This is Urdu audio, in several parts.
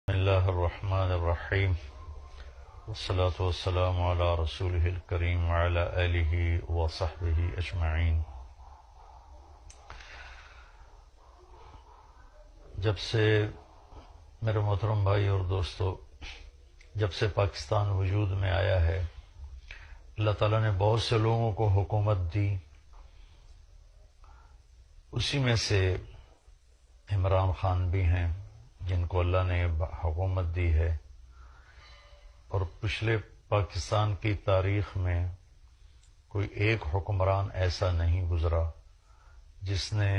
بسم اللہ الرحمن الرحیم والصلاة والسلام علی رسولہ الکریم وعلی آلہ وصحبہ اجمعین۔ جب سے میرے محترم بھائی اور دوستو، جب سے پاکستان وجود میں آیا ہے، اللہ تعالیٰ نے بہت سے لوگوں کو حکومت دی۔ اسی میں سے عمران خان بھی ہیں جن کو اللہ نے حکومت دی ہے، اور پچھلے پاکستان کی تاریخ میں کوئی ایک حکمران ایسا نہیں گزرا جس نے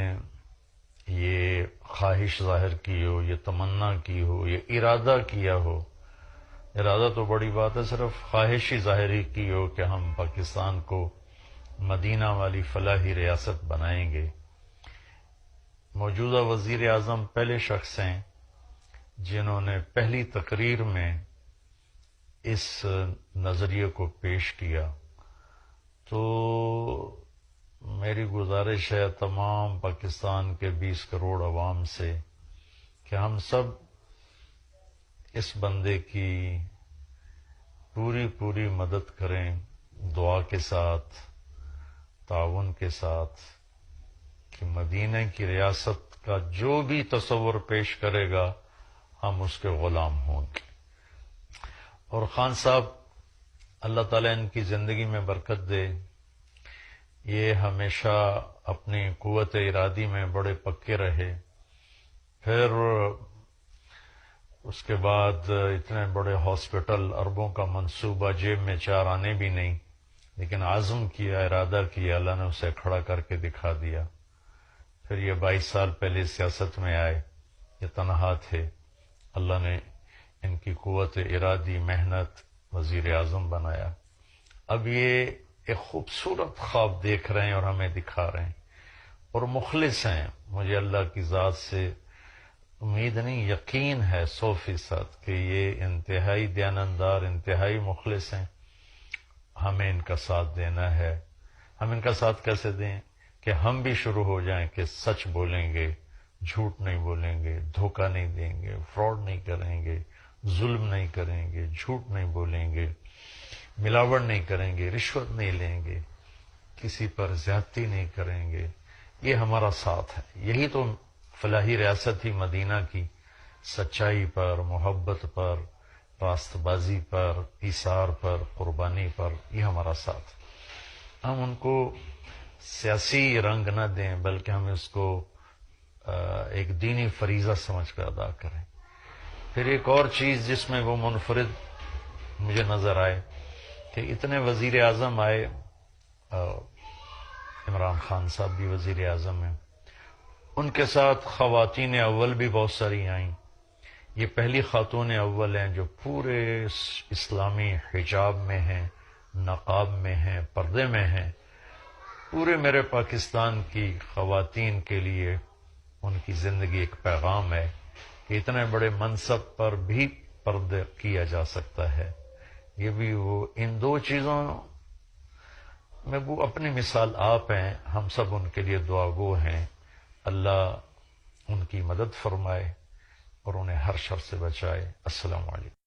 یہ خواہش ظاہر کی ہو، یہ تمنا کی ہو، یہ ارادہ کیا ہو۔ ارادہ تو بڑی بات ہے، صرف خواہش ہی ظاہری کی ہو کہ ہم پاکستان کو مدینہ والی فلاحی ریاست بنائیں گے۔ موجودہ وزیر اعظم پہلے شخص ہیں جنہوں نے پہلی تقریر میں اس نظریے کو پیش کیا۔ تو میری گزارش ہے تمام پاکستان کے 20 کروڑ عوام سے کہ ہم سب اس بندے کی پوری مدد کریں، دعا کے ساتھ، تعاون کے ساتھ، کہ مدینہ کی ریاست کا جو بھی تصور پیش کرے گا ہم اس کے غلام ہوں گے۔ اور خان صاحب، اللہ تعالیٰ ان کی زندگی میں برکت دے، یہ ہمیشہ اپنی قوت ارادی میں بڑے پکے رہے۔ پھر اس کے بعد اتنے بڑے ہاسپٹل، اربوں کا منصوبہ، جیب میں 4 آنے بھی نہیں، لیکن عزم کیا، ارادہ کیا، اللہ نے اسے کھڑا کر کے دکھا دیا۔ پھر یہ 22 سال پہلے سیاست میں آئے، یہ تنہا تھے، اللہ نے ان کی قوت ارادی، محنت، وزیر اعظم بنایا۔ اب یہ ایک خوبصورت خواب دیکھ رہے ہیں اور ہمیں دکھا رہے ہیں، اور مخلص ہیں۔ مجھے اللہ کی ذات سے امید نہیں، یقین ہے 100% کہ یہ انتہائی دیانتدار، انتہائی مخلص ہیں۔ ہمیں ان کا ساتھ دینا ہے۔ ہم ان کا ساتھ کیسے دیں؟ کہ ہم بھی شروع ہو جائیں کہ سچ بولیں گے، جھوٹ نہیں بولیں گے، دھوکہ نہیں دیں گے، فراڈ نہیں کریں گے، ظلم نہیں کریں گے، جھوٹ نہیں بولیں گے، ملاوٹ نہیں کریں گے، رشوت نہیں لیں گے، کسی پر زیادتی نہیں کریں گے۔ یہ ہمارا ساتھ ہے۔ یہی تو فلاحی ریاست ہی مدینہ کی، سچائی پر، محبت پر، راست بازی پر، ایثار پر، قربانی پر، یہ ہمارا ساتھ ہے۔ ہم ان کو سیاسی رنگ نہ دیں، بلکہ ہم اس کو ایک دینی فریضہ سمجھ کر ادا کریں۔ پھر ایک اور چیز جس میں وہ منفرد مجھے نظر آئے کہ اتنے وزیر اعظم آئے، عمران خان صاحب بھی وزیر اعظم ہیں، ان کے ساتھ خواتین اول بھی بہت ساری آئیں۔ یہ پہلی خاتون اول ہیں جو پورے اسلامی حجاب میں ہیں، نقاب میں ہیں، پردے میں ہیں۔ پورے میرے پاکستان کی خواتین کے لیے ان کی زندگی ایک پیغام ہے کہ اتنے بڑے منصب پر بھی پردہ کیا جا سکتا ہے۔ یہ بھی وہ ان 2 چیزوں میں وہ اپنی مثال آپ ہیں، ہم سب ان کے لیے دعا گو ہیں۔ اللہ ان کی مدد فرمائے اور انہیں ہر شر سے بچائے۔ السلام علیکم۔